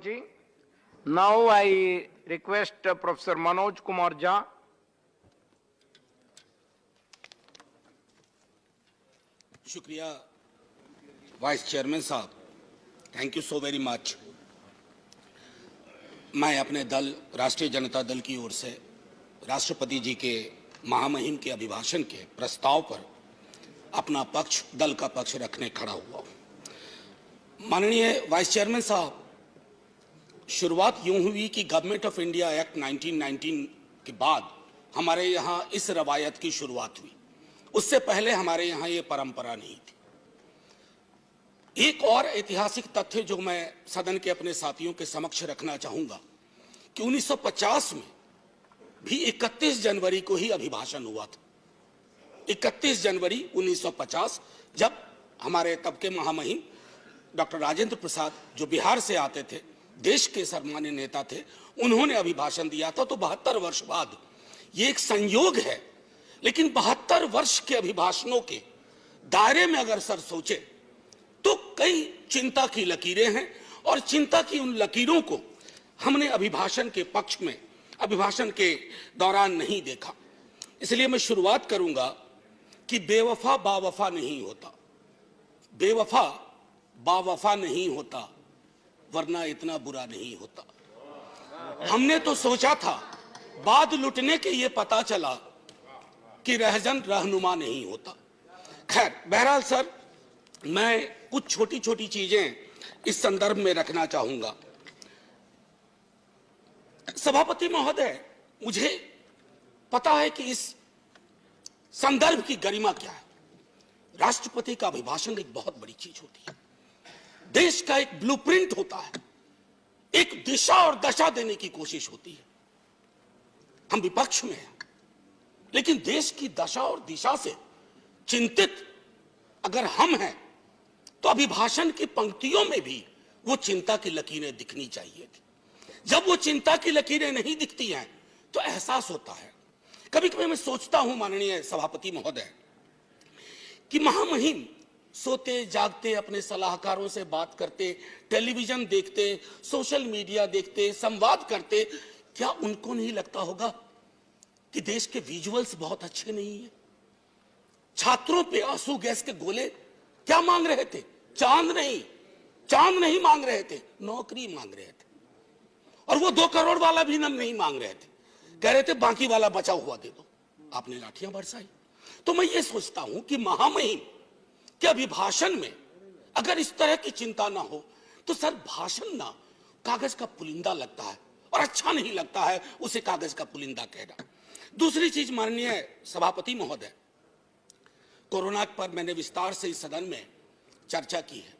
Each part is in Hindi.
Ji, now I request Professor Manoj Kumar Jha. शुक्रिया वाइस चेयरमैन साहब, thank you so very much. मैं अपने दल राष्ट्रीय जनता दल की ओर से राष्ट्रपति जी के महामहिम के अभिभाषण के प्रस्ताव पर अपना पक्ष, दल का पक्ष रखने खड़ा हुआ। माननीय वाइस चेयरमैन साहब, शुरुआत यूं हुई कि गवर्नमेंट ऑफ इंडिया एक्ट 1919 के बाद हमारे यहाँ इस रवायत की शुरुआत हुई। उससे पहले हमारे यहाँ ये परंपरा नहीं थी। एक और ऐतिहासिक तथ्य जो मैं सदन के अपने साथियों के समक्ष रखना चाहूंगा कि 1950 में भी 31 जनवरी को ही अभिभाषण हुआ था। 31 जनवरी 1950, जब हमारे तब के महामहिम डॉक्टर राजेंद्र प्रसाद, जो बिहार से आते थे, देश के सम्मान्य नेता थे, उन्होंने अभिभाषण दिया था। तो 72 वर्ष बाद ये एक संयोग है, लेकिन 72 वर्ष के अभिभाषणों के दायरे में अगर सर सोचे तो कई चिंता की लकीरें हैं, और चिंता की उन लकीरों को हमने अभिभाषण के पक्ष में, अभिभाषण के दौरान नहीं देखा। इसलिए मैं शुरुआत करूंगा कि बेवफा बावफा नहीं होता, बेवफा बावफा नहीं होता, वरना इतना बुरा नहीं होता। हमने तो सोचा था, बाद लुटने के ये पता चला कि रहजन रहनुमा नहीं होता। खैर, बहरहाल सर, मैं कुछ छोटी छोटी चीजें इस संदर्भ में रखना चाहूंगा। सभापति महोदय, मुझे पता है कि इस संदर्भ की गरिमा क्या है। राष्ट्रपति का अभिभाषण एक बहुत बड़ी चीज होती है, देश का एक ब्लूप्रिंट होता है, एक दिशा और दशा देने की कोशिश होती है। हम विपक्ष में हैं, लेकिन देश की दशा और दिशा से चिंतित अगर हम हैं तो अभिभाषण की पंक्तियों में भी वो चिंता की लकीरें दिखनी चाहिए थी। जब वो चिंता की लकीरें नहीं दिखती हैं तो एहसास होता है। कभी कभी मैं सोचता हूं माननीय सभापति महोदय कि महामहिम सोते जागते अपने सलाहकारों से बात करते, टेलीविजन देखते, सोशल मीडिया देखते, संवाद करते, क्या उनको नहीं लगता होगा कि देश के विजुअल्स बहुत अच्छे नहीं है? छात्रों पे आंसू गैस के गोले क्या मांग रहे थे? चांद नहीं मांग रहे थे, नौकरी मांग रहे थे। और वो 2 करोड़ वाला भी नहीं मांग रहे थे, कह रहे थे बाकी वाला बचा हुआ दे दो। आपने लाठियां बरसाई। तो मैं ये सोचता हूं कि महामहिम के अभिभाषण में अगर इस तरह की चिंता ना हो तो सर, भाषण ना कागज का पुलिंदा लगता है, और अच्छा नहीं लगता है उसे कागज का पुलिंदा कहना। दूसरी चीज माननीय सभापति महोदय, कोरोना पर मैंने विस्तार से इस सदन में चर्चा की है।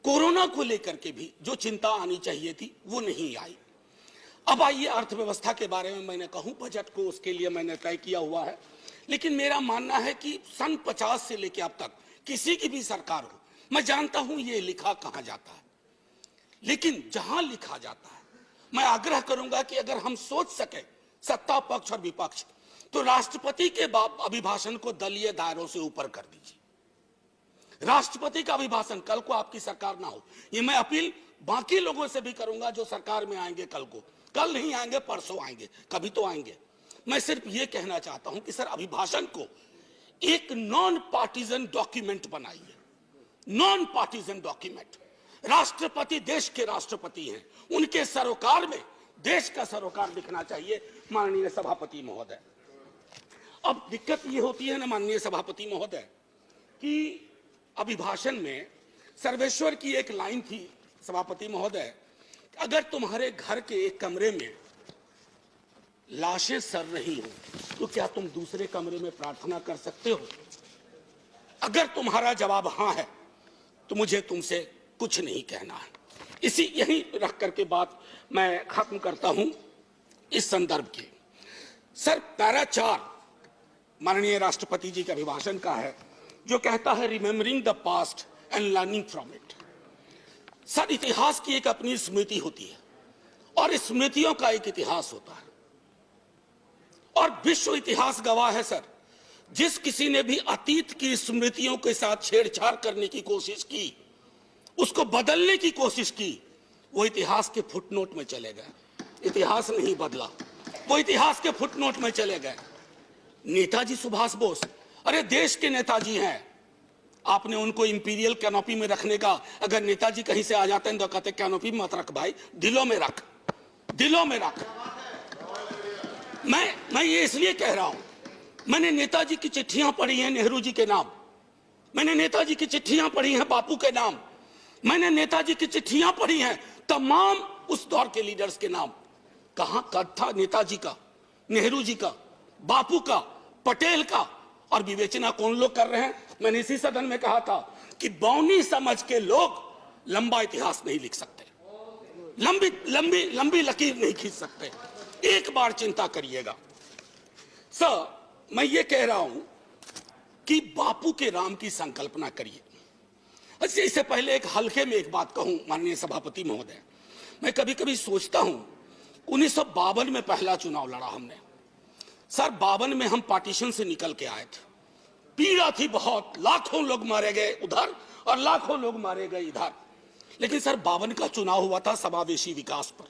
कोरोना को लेकर के भी जो चिंता आनी चाहिए थी वो नहीं आई। अब आइए अर्थव्यवस्था के बारे में मैंने कहूं, बजट को उसके लिए मैंने तय किया हुआ है, लेकिन मेरा मानना है कि सन 50 से लेकर अब तक किसी की भी सरकार हो, मैं जानता हूं ये लिखा कहां जाता है, लेकिन जहां लिखा जाता है मैं आग्रह करूंगा कि अगर हम सोच सके, सत्ता पक्ष और विपक्ष, तो राष्ट्रपति के अभिभाषण को दलीय दायरों से ऊपर कर दीजिए। राष्ट्रपति का अभिभाषण, कल को आपकी सरकार ना हो, ये मैं अपील बाकी लोगों से भी करूंगा जो सरकार में आएंगे कल को, कल नहीं आएंगे परसों आएंगे, कभी तो आएंगे। मैं सिर्फ ये कहना चाहता हूं कि सर, अभिभाषण को एक नॉन पार्टीजन डॉक्यूमेंट बनाइए, नॉन पार्टीजन डॉक्यूमेंट। राष्ट्रपति देश के राष्ट्रपति हैं, उनके सरोकार में देश का सरोकार दिखना चाहिए माननीय सभापति महोदय। अब दिक्कत ये होती है ना माननीय सभापति महोदय कि अभिभाषण में सर्वेश्वर की एक लाइन थी सभापति महोदय, अगर तुम्हारे घर के एक कमरे में लाशें सड़ रही हो तो क्या तुम दूसरे कमरे में प्रार्थना कर सकते हो? अगर तुम्हारा जवाब हां है तो मुझे तुमसे कुछ नहीं कहना है। यही रख करके बात मैं खत्म करता हूं इस संदर्भ की। सर, पैरा 4 माननीय राष्ट्रपति जी के अभिभाषण का है, जो कहता है remembering the past and learning from it. Sir, इतिहास की एक अपनी स्मृति होती है और स्मृतियों का एक इतिहास होता है, और विश्व इतिहास गवाह है सर, जिस किसी ने भी अतीत की स्मृतियों के साथ छेड़छाड़ करने की कोशिश की, उसको बदलने की कोशिश की, वो इतिहास के फुटनोट में चले गए। इतिहास नहीं बदला, वो इतिहास के फुटनोट में चले गए। नेताजी सुभाष बोस, अरे देश के नेताजी हैं, आपने उनको इंपीरियल कैनोपी में रखने का, अगर नेताजी कहीं से आ जाते हैं तो कहते कैनोपी मत रख भाई, दिलों में रख, दिलों में रख। मैं ये इसलिए कह रहा हूं, मैंने नेताजी की चिट्ठियां पढ़ी हैं नेहरू जी के नाम, मैंने नेताजी की चिट्ठियां पढ़ी हैं बापू के नाम, मैंने नेताजी की चिट्ठियां पढ़ी हैं तमाम उस दौर के लीडर्स के नाम। कहां कद था नेताजी का, नेहरू जी का, बापू का, पटेल का, और विवेचना कौन लोग कर रहे हैं? मैंने इसी सदन में कहा था कि बौनी समझ के लोग लंबा इतिहास नहीं लिख सकते, लंबी लंबी लंबी लकीर नहीं खींच सकते। एक बार चिंता करिएगा सर, मैं ये कह रहा हूं कि बापू के राम की संकल्पना करिए। अच्छा, इससे पहले एक हल्के में एक बात कहूं माननीय सभापति महोदय, मैं कभी कभी सोचता हूं 1952 में पहला चुनाव लड़ा हमने सर, 52 में हम पार्टीशन से निकल के आए थे, पीड़ा थी बहुत, लाखों लोग मारे गए उधर और लाखों लोग मारे गए इधर। लेकिन सर 52 का चुनाव हुआ था समावेशी विकास पर,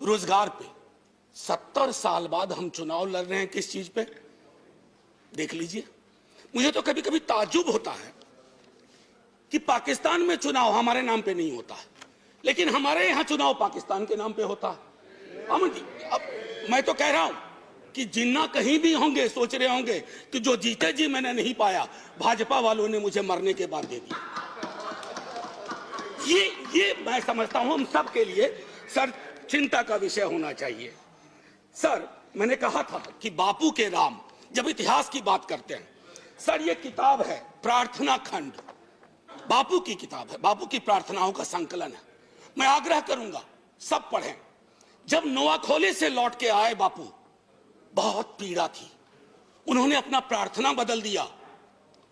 रोजगार पे। 70 साल बाद हम चुनाव लड़ रहे हैं किस चीज पे? देख लीजिए। मुझे तो कभी कभी ताज्जुब होता है कि पाकिस्तान में चुनाव हमारे नाम पे नहीं होता है, लेकिन हमारे यहां चुनाव पाकिस्तान के नाम पे होता है। अब मैं तो कह रहा हूं कि जिन्ना कहीं भी होंगे सोच रहे होंगे कि जो जीते जी मैंने नहीं पाया, भाजपा वालों ने मुझे मरने के बाद दे दिया। ये मैं समझता हूं हम सब के लिए सर चिंता का विषय होना चाहिए। सर मैंने कहा था कि बापू के राम, जब इतिहास की बात करते हैं सर, ये किताब है प्रार्थना खंड, बापू की किताब है, बापू की प्रार्थनाओं का संकलन है। मैं आग्रह करूंगा सब पढ़ें। जब नोआखोले से लौट के आए बापू, बहुत पीड़ा थी, उन्होंने अपना प्रार्थना बदल दिया।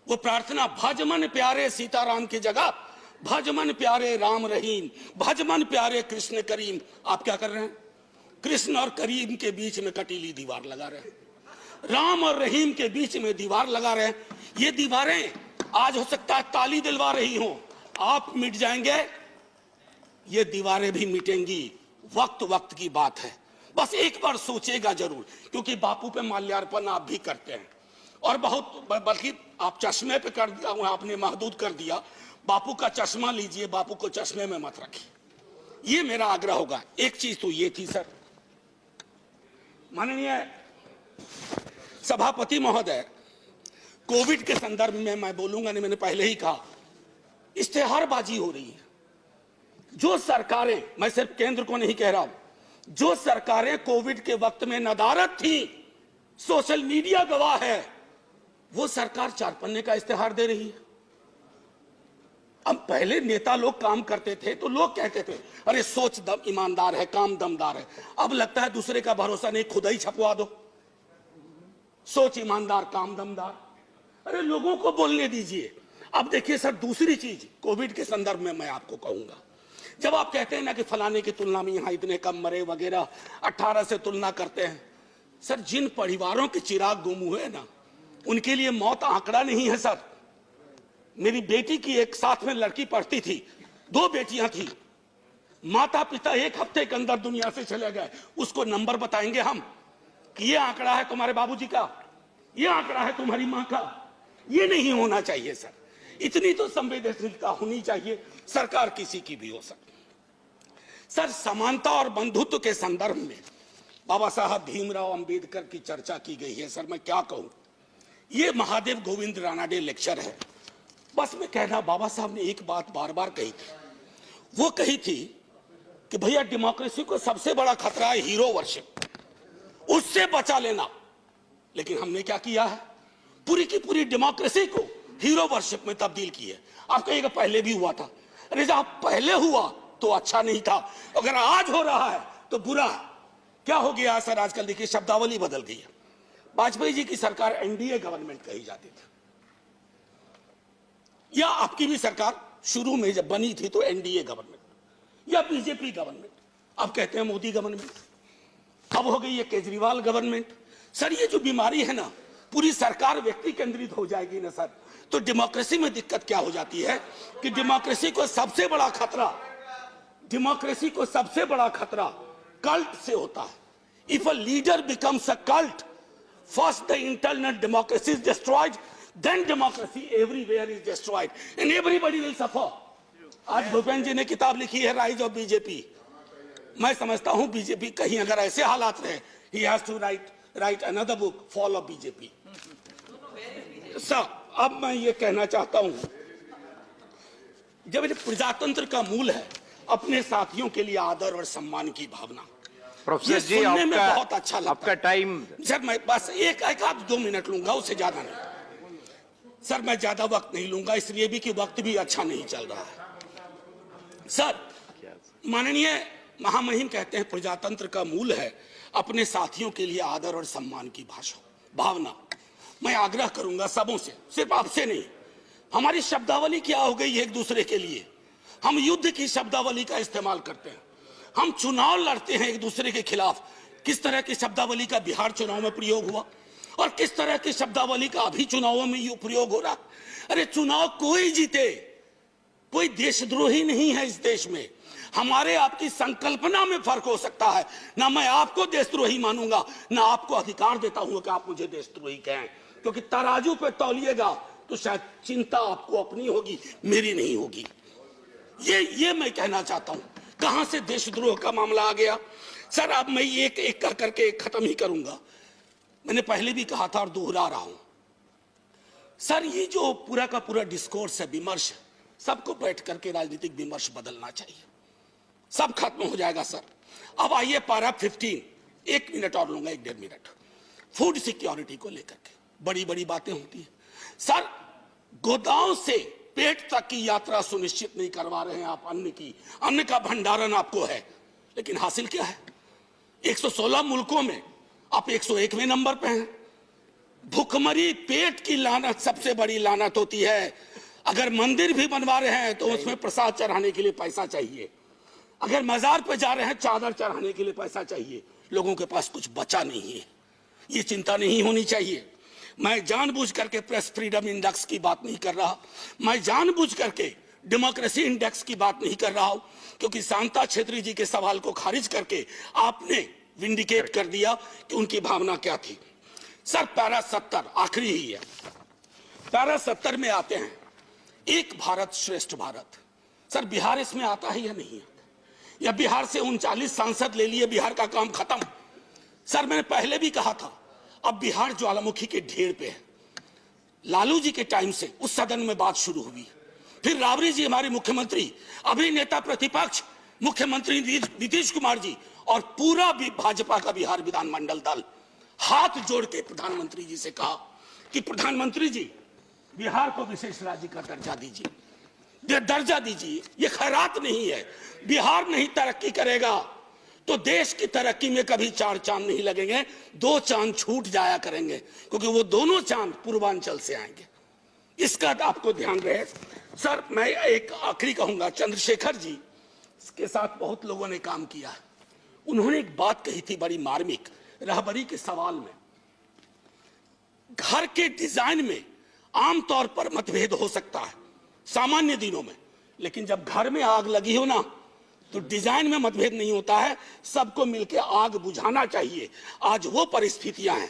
वो प्रार्थना भजमन प्यारे सीताराम की जगह भजमन प्यारे राम रहीम, भजमन प्यारे कृष्ण करीम। आप क्या कर रहे हैं? कृष्ण और करीम के बीच में कटीली दीवार लगा रहे हैं, राम और रहीम के बीच में दीवार लगा रहे हैं। ये दीवारें आज हो सकता है ताली दिलवा रही हो, आप मिट जाएंगे, ये दीवारें भी मिटेंगी, वक्त वक्त की बात है। बस एक बार सोचेगा जरूर, क्योंकि बापू पे माल्यार्पण आप भी करते हैं और बहुत, बल्कि आप चश्मे पे कर दिया, आपने महदूद कर दिया। बापू का चश्मा लीजिए, बापू को चश्मे में मत रखिए, ये मेरा आग्रह होगा। एक चीज तो ये थी सर, माननीय सभापति महोदय, कोविड के संदर्भ में मैं बोलूंगा नहीं, मैंने पहले ही कहा, इश्तेहारबाजी हो रही है। जो सरकारें, मैं सिर्फ केंद्र को नहीं कह रहा हूं, जो सरकारें कोविड के वक्त में नदारद थी, सोशल मीडिया गवाह है, वो सरकार 4 पन्ने का इश्तेहार दे रही है। अब पहले नेता लोग काम करते थे तो लोग कहते थे अरे सोच दम ईमानदार है, काम दमदार है। अब लगता है दूसरे का भरोसा नहीं, खुद ही छपवा दो, सोच ईमानदार काम दमदार। अरे लोगों को बोलने दीजिए। अब देखिए सर, दूसरी चीज कोविड के संदर्भ में मैं आपको कहूंगा, जब आप कहते हैं ना कि फलाने की तुलना में यहां इतने कम मरे वगैरह, 18 से तुलना करते हैं, सर जिन परिवारों के चिराग गुम हुए ना, उनके लिए मौत आंकड़ा नहीं है सर। मेरी बेटी की एक साथ में लड़की पढ़ती थी, 2 बेटियां थी, माता पिता 1 हफ्ते के अंदर दुनिया से चले गए। उसको नंबर बताएंगे हम कि ये आंकड़ा है तुम्हारे बाबूजी का, ये आंकड़ा है तुम्हारी मां का। ये नहीं होना चाहिए सर, इतनी तो संवेदनशीलता होनी चाहिए, सरकार किसी की भी हो सकती। सर समानता और बंधुत्व के संदर्भ में बाबा साहब भीमराव अंबेडकर की चर्चा की गई है। सर मैं क्या कहूं, ये महादेव गोविंद रानाडे लेक्चर है। बस मैं कहना, बाबा साहब ने एक बात बार बार कही थी, वो कही थी कि भैया डेमोक्रेसी को सबसे बड़ा खतरा है हीरो वर्शिप, उससे बचा लेना। लेकिन हमने क्या किया है, पूरी की पूरी डेमोक्रेसी को हीरो वर्शिप में तब्दील की है। आप कहिएगा पहले भी हुआ था, अरे जब पहले हुआ तो अच्छा नहीं था, अगर आज हो रहा है तो बुरा है। क्या हो गया सर, आजकल देखिए शब्दावली बदल गई है। वाजपेयी जी की सरकार एनडीए गवर्नमेंट कही जाती थी, या आपकी भी सरकार शुरू में जब बनी थी तो एनडीए गवर्नमेंट या बीजेपी गवर्नमेंट, अब कहते हैं मोदी गवर्नमेंट, अब हो गई है केजरीवाल गवर्नमेंट। सर ये जो बीमारी है ना, पूरी सरकार व्यक्ति केंद्रित हो जाएगी ना सर, तो डेमोक्रेसी में दिक्कत क्या हो जाती है कि डेमोक्रेसी को सबसे बड़ा खतरा डेमोक्रेसी को सबसे बड़ा खतरा कल्ट से होता है। If a leader becomes a cult, first the internal democracy is destroyed, then democracy everywhere is destroyed and everybody will suffer. आज भूपेंद्र जी ने किताब लिखी है राइज ऑफ बीजेपी। मैं समझता हूं बीजेपी कहीं अगर ऐसे हालात रहे, he has to write another book, fall of BJP. Sir, अब मैं ये कहना चाहता हूं, जब प्रजातंत्र का मूल है अपने साथियों के लिए आदर और सम्मान की भावना। प्रोफेसर जी, सुनने में आपका बहुत अच्छा लगता आपका टाइम। सर मैं बस एक आध 2 मिनट लूंगा, उससे ज्यादा नहीं। सर मैं ज्यादा वक्त नहीं लूंगा, इसलिए भी कि वक्त भी अच्छा नहीं चल रहा है। सर, माननीय महामहिम कहते हैं प्रजातंत्र का मूल है अपने साथियों के लिए आदर और सम्मान की भावना। मैं आग्रह करूंगा सबों से, सिर्फ आपसे नहीं, हमारी शब्दावली क्या हो गई है एक दूसरे के लिए। हम युद्ध की शब्दावली का इस्तेमाल करते हैं, हम चुनाव लड़ते हैं एक दूसरे के खिलाफ। किस तरह की शब्दावली का बिहार चुनाव में प्रयोग हुआ और किस तरह की शब्दावली का अभी चुनावों में प्रयोग हो रहा। अरे चुनाव कोई जीते, कोई देशद्रोही नहीं है इस देश में। हमारे आपकी संकल्पना में फर्क हो सकता है। ना मैं आपको देशद्रोही मानूंगा, ना आपको अधिकार देता हूं कि आप मुझे देशद्रोही कहें, क्योंकि तराजू पे तौलिएगा तो शायद चिंता आपको अपनी होगी, मेरी नहीं होगी। ये मैं कहना चाहता हूं। कहां से देशद्रोह का मामला आ गया? सर, अब मैं एक एक करके खत्म ही करूंगा। मैंने पहले भी कहा था और दोहरा रहा हूं। सर, ये जो पूरा का पूरा डिस्कोर्स है, विमर्श है, सबको बैठ करके राजनीतिक विमर्श बदलना चाहिए, सब खत्म हो जाएगा। सर, अब आइए पारा 15, 1 मिनट और लूंगा, 1-1.5 मिनट। फूड सिक्योरिटी को लेकर के बड़ी बड़ी बातें होती हैं। सर, गोदाम से पेट तक की यात्रा सुनिश्चित नहीं करवा रहे हैं आप। अन्न का भंडारण आपको है, लेकिन हासिल क्या है? 116 मुल्कों में आप 101वें नंबर पे हैं। भूखमरी, पेट की लानत सबसे बड़ी लानत होती है। अगर मंदिर भी बनवा रहे हैं तो उसमें प्रसाद चढ़ाने के लिए पैसा चाहिए। अगर मजार पे जा रहे हैं चादर चढ़ाने के लिए पैसा चाहिए। लोगों के पास कुछ बचा नहीं है। ये चिंता नहीं होनी चाहिए। मैं जानबूझ करके प्रेस फ्रीडम इंडेक्स की बात नहीं कर रहा, मैं जानबूझ करके डेमोक्रेसी इंडेक्स की बात नहीं कर रहा हूं, क्योंकि शांता छेत्री जी के सवाल को खारिज करके आपने विंडिकेट कर दिया कि उनकी भावना क्या थी। सर, पैरा 70 आखिरी ही है। पैरा 70 में आते हैं एक भारत श्रेष्ठ भारत। सर, बिहार इसमें आता है या नहीं आता? या बिहार से 39 सांसद ले लिए, बिहार का काम खत्म? सर, मैंने पहले भी कहा था, अब बिहार ज्वालामुखी के ढेर पे है। लालू जी के टाइम से उस सदन में बात शुरू हुई, फिर राबड़ी जी हमारे मुख्यमंत्री, अभी नेता प्रतिपक्ष मुख्यमंत्री नीतीश कुमार जी और पूरा भी भाजपा का बिहार विधानमंडल दल हाथ जोड़ के प्रधानमंत्री जी से कहा कि प्रधानमंत्री जी, बिहार को विशेष राज्य का दर्जा दीजिए। ये खैरात नहीं है। बिहार नहीं तरक्की करेगा तो देश की तरक्की में कभी 4 चांद नहीं लगेंगे, 2 चांद छूट जाया करेंगे, क्योंकि वो दोनों चांद पूर्वांचल से आएंगे। इसका आपको ध्यान रहे। सर, मैं एक आखिरी कहूंगा, चंद्रशेखर जी के साथ बहुत लोगों ने काम किया है। उन्होंने एक बात कही थी बड़ी मार्मिक, रहबरी के सवाल में। घर के डिजाइन में आमतौर पर मतभेद हो सकता है सामान्य दिनों में, लेकिन जब घर में आग लगी हो ना, तो डिजाइन में मतभेद नहीं होता है, सबको मिलकर आग बुझाना चाहिए। आज वो परिस्थितियां हैं।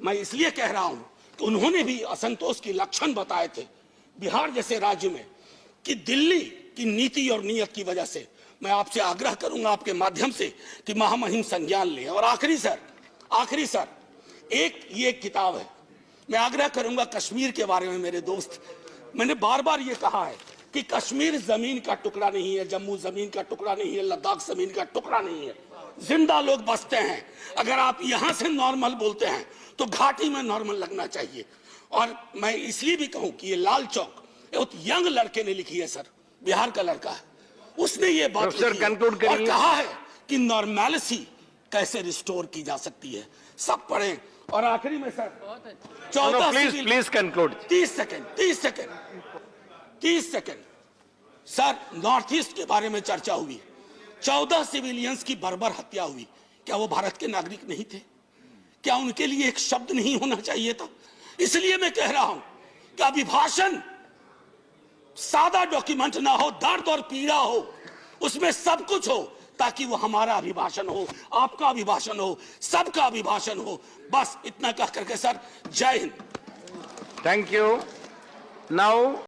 मैं इसलिए कह रहा हूं कि उन्होंने भी असंतोष के लक्षण बताए थे बिहार जैसे राज्य में, कि दिल्ली की नीति और नीयत की वजह से। मैं आपसे आग्रह करूंगा आपके माध्यम से कि महामहिम संज्ञान लें। और आखिरी सर, ये किताब है, मैं आग्रह करूंगा कश्मीर के बारे में। मेरे दोस्त, मैंने बार बार ये कहा है कि कश्मीर जमीन का टुकड़ा नहीं है, जम्मू जमीन का टुकड़ा नहीं है, लद्दाख जमीन का टुकड़ा नहीं है। जिंदा लोग बसते हैं। अगर आप यहां से नॉर्मल बोलते हैं तो घाटी में नॉर्मल लगना चाहिए। और मैं इसलिए भी कहूं कि ये लाल चौक एक यंग लड़के ने लिखी है। सर, बिहार का लड़का है, उसने ये बात लिखी और कहा है कि नॉर्मैलिटी कैसे रिस्टोर की जा सकती है। सब पढ़ें। और आखिरी में sir, 14 please conclude. 30 second. Sir, north east के बारे में चर्चा हुई, 14 सिविलियंस की बर्बर हत्या हुई। क्या वो भारत के नागरिक नहीं थे? क्या उनके लिए एक शब्द नहीं होना चाहिए था? इसलिए मैं कह रहा हूं कि अभिभाषण सादा डॉक्यूमेंट ना हो, दर्द और पीड़ा हो। उसमें सब कुछ हो, ताकि वो हमारा अभिभाषण हो, आपका अभिभाषण हो, सबका अभिभाषण हो। बस इतना कह करके सर, जय हिंद। Thank you. Now